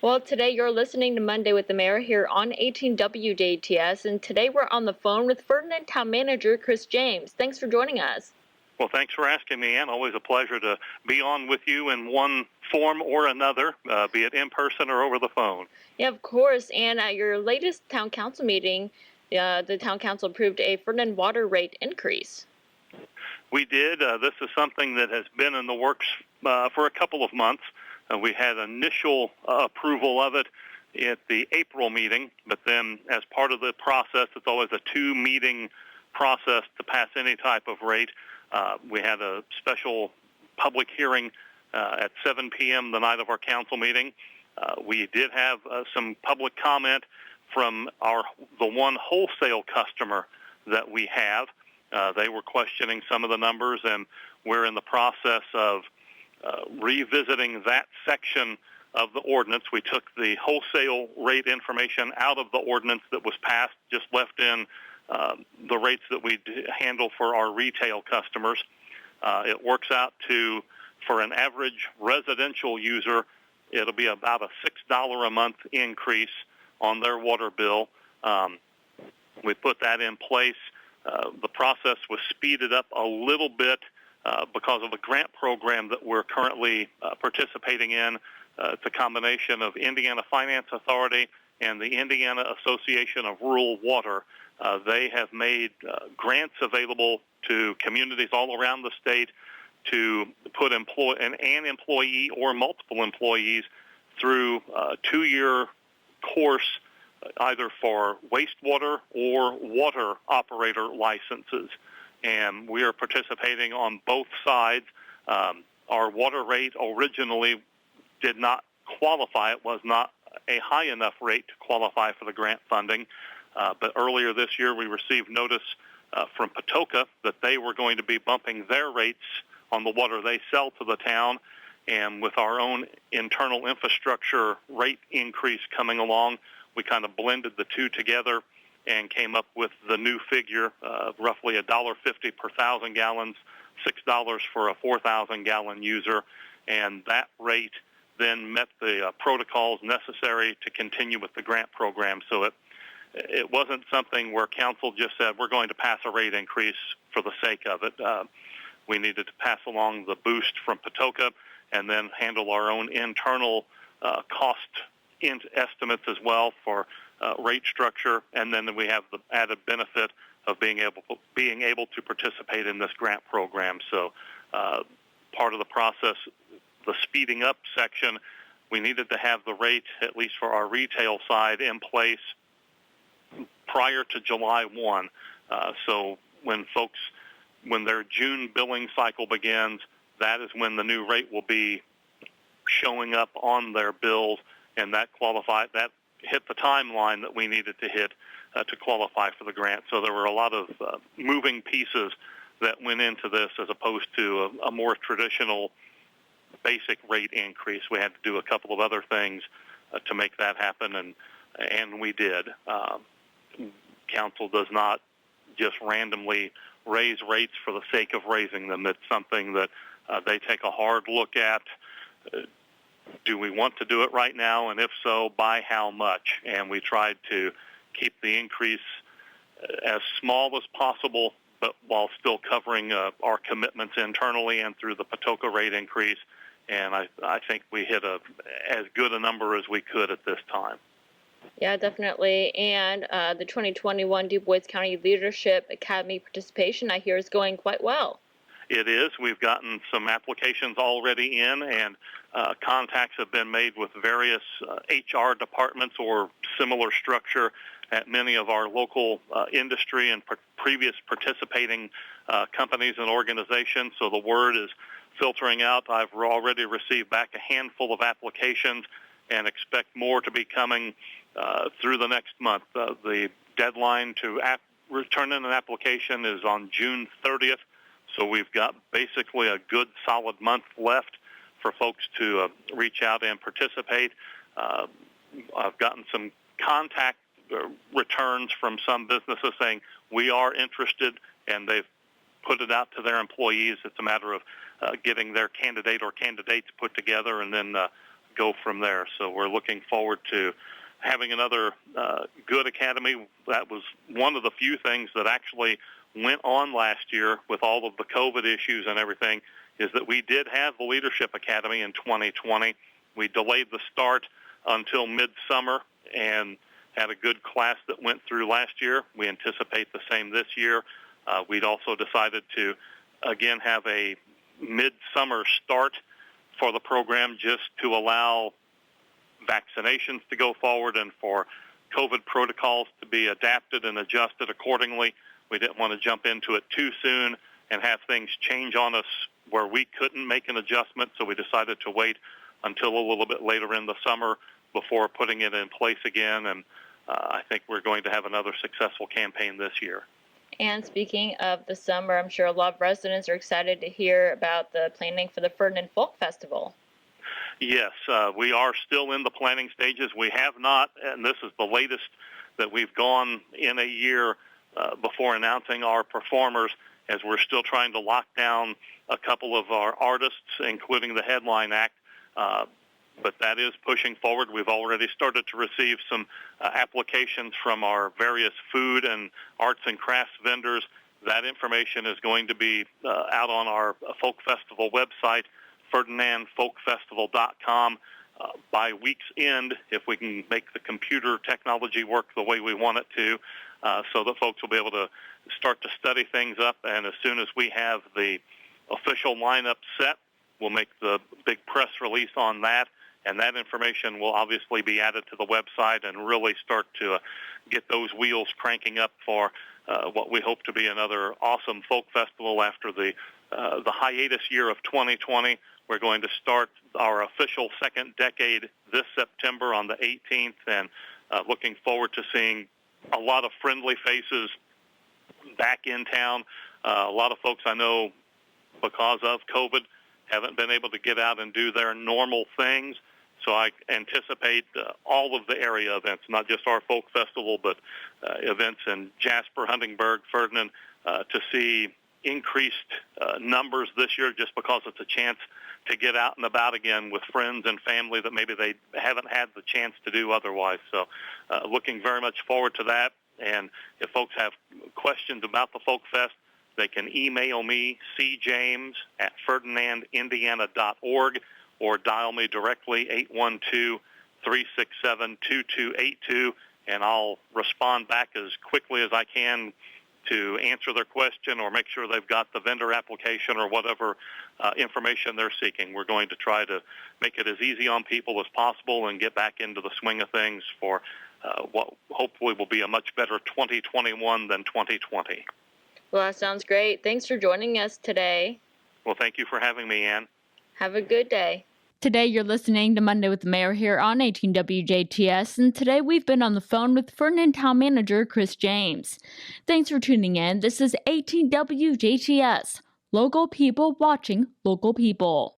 Well, today you're listening to Monday with the Mayor here on 18 WJTS, and today we're on the phone with Ferdinand Town Manager Chris James. Thanks for joining us. Well, thanks for asking me, Ann. Always a pleasure to be on with you in one form or another, be it in person or over the phone. Yeah, of course. And at your latest town council meeting, the town council approved a Ferdinand water rate increase. We did. This is something that has been in the works for a couple of months. We had initial approval of it at the April meeting, but then as part of the process, it's always a two-meeting process to pass any type of rate. We had a special public hearing at 7 p.m. the night of our council meeting. We did have some public comment from the one wholesale customer that we have. They were questioning some of the numbers, and we're in the process of revisiting that section of the ordinance. We took the wholesale rate information out of the ordinance that was passed, just left in the rates that we handle for our retail customers. It works out to, for an average residential user, it'll be about a $6 a month increase on their water bill. We put that in place. The process was speeded up a little bit because of a grant program that we're currently participating in. It's a combination of Indiana Finance Authority and the Indiana Association of Rural Water. They have made grants available to communities all around the state to put an employee or multiple employees through a 2-year course, either for wastewater or water operator licenses. And we are participating on both sides. Our water rate originally did not qualify. It was not a high enough rate to qualify for the grant funding. But earlier this year, we received notice from Patoka that they were going to be bumping their rates on the water they sell to the town. And with our own internal infrastructure rate increase coming along, we kind of blended the two together and came up with the new figure of roughly $1.50 per 1,000 gallons, $6 for a 4,000-gallon user. And that rate then met the protocols necessary to continue with the grant program. So it wasn't something where council just said, we're going to pass a rate increase for the sake of it. We needed to pass along the boost from Patoka and then handle our own internal cost estimates as well for rate structure, and then we have the added benefit of being able to participate in this grant program. So part of the process, the speeding up section, we needed to have the rate, at least for our retail side, in place prior to July 1. So when their June billing cycle begins, that is when the new rate will be showing up on their bills, and that hit the timeline that we needed to hit to qualify for the grant. So there were a lot of moving pieces that went into this as opposed to a more traditional basic rate increase. We had to do a couple of other things to make that happen, and we did. Council does not just randomly raise rates for the sake of raising them. It's something that they take a hard look at. Do we want to do it right now? And if so, by how much? And we tried to keep the increase as small as possible, but while still covering our commitments internally and through the Patoka rate increase. And I think we hit as good a number as we could at this time. Yeah, definitely. And the 2021 Du Bois County Leadership Academy participation, I hear, is going quite well. It is. We've gotten some applications already in, and contacts have been made with various HR departments or similar structure at many of our local industry and previous participating companies and organizations. So the word is filtering out. I've already received back a handful of applications and expect more to be coming through the next month. The deadline to return in an application is on June 30th. So we've got basically a good solid month left for folks to reach out and participate. I've gotten some contact returns from some businesses saying we are interested, and they've put it out to their employees. It's a matter of getting their candidate or candidates put together and then go from there. So we're looking forward to having another good academy. That was one of the few things that actually went on last year with all of the COVID issues and everything, is that we did have the Leadership Academy in 2020. We delayed the start until midsummer and had a good class that went through last year. We anticipate the same this year. We'd also decided to, again, have a midsummer start for the program just to allow vaccinations to go forward and for COVID protocols to be adapted and adjusted accordingly. We didn't want to jump into it too soon and have things change on us where we couldn't make an adjustment, so we decided to wait until a little bit later in the summer before putting it in place again, and I think we're going to have another successful campaign this year. And speaking of the summer, I'm sure a lot of residents are excited to hear about the planning for the Ferdinand Folk Festival. Yes, we are still in the planning stages. We have not, and this is the latest that we've gone in a year before announcing our performers, as we're still trying to lock down a couple of our artists, including the headline act. But that is pushing forward. We've already started to receive some applications from our various food and arts and crafts vendors. That information is going to be out on our Folk Festival website, FerdinandFolkFestival.com. By week's end, if we can make the computer technology work the way we want it to, so that folks will be able to start to study things up. And as soon as we have the official lineup set, we'll make the big press release on that. And that information will obviously be added to the website and really start to get those wheels cranking up for what we hope to be another awesome folk festival after the hiatus year of 2020. We're going to start our official second decade this September on the 18th, and looking forward to seeing a lot of friendly faces back in town. A lot of folks I know, because of COVID, haven't been able to get out and do their normal things. So I anticipate all of the area events, not just our folk festival, but events in Jasper, Huntingburg, Ferdinand, to see increased numbers this year, just because it's a chance to get out and about again with friends and family that maybe they haven't had the chance to do otherwise. So looking very much forward to that. And if folks have questions about the Folk Fest, they can email me, cjames@ferdinandindiana.org, or dial me directly, 812-367-2282, and I'll respond back as quickly as I can to answer their question or make sure they've got the vendor application or whatever information they're seeking. We're going to try to make it as easy on people as possible and get back into the swing of things for what hopefully will be a much better 2021 than 2020. Well, that sounds great. Thanks for joining us today. Well, thank you for having me, Ann. Have a good day. Today you're listening to Monday with the Mayor here on 18 WJTS, and today we've been on the phone with Ferdinand Town Manager Chris James. Thanks for tuning in. This is 18 WJTS, local people watching local people.